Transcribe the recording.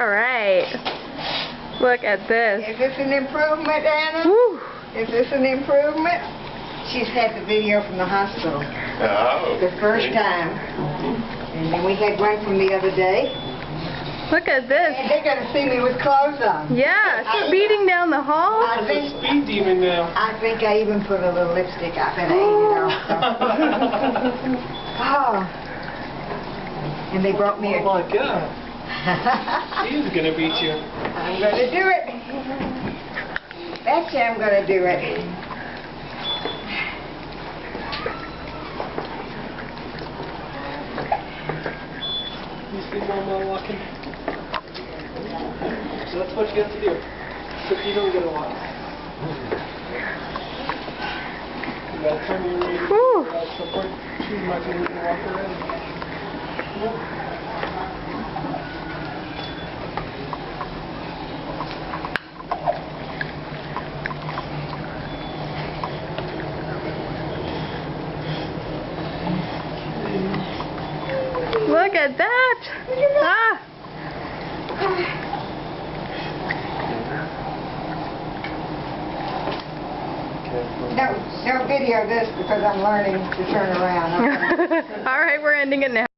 Alright. Look at this. Is this an improvement, Anna? Woo. Is this an improvement? She's had the video from the hospital. Oh. The first time. And then we had one from the other day. Look at this. And they're going to see me with clothes on. Yeah, speeding down the hall. I think, Speed demon now. I think I even put a little lipstick up and Oh. And they brought me a... Oh my God. He's gonna beat you. I'm going to do it. Betcha I'm going to do it. You see Mama walking? So that's what you got to do. But you don't get a walk. You gotta turn your way. Whew. Support. You might be able to walk around. Look at that. Ah. No video this because I'm learning to turn around. Okay? Alright, we're ending it now.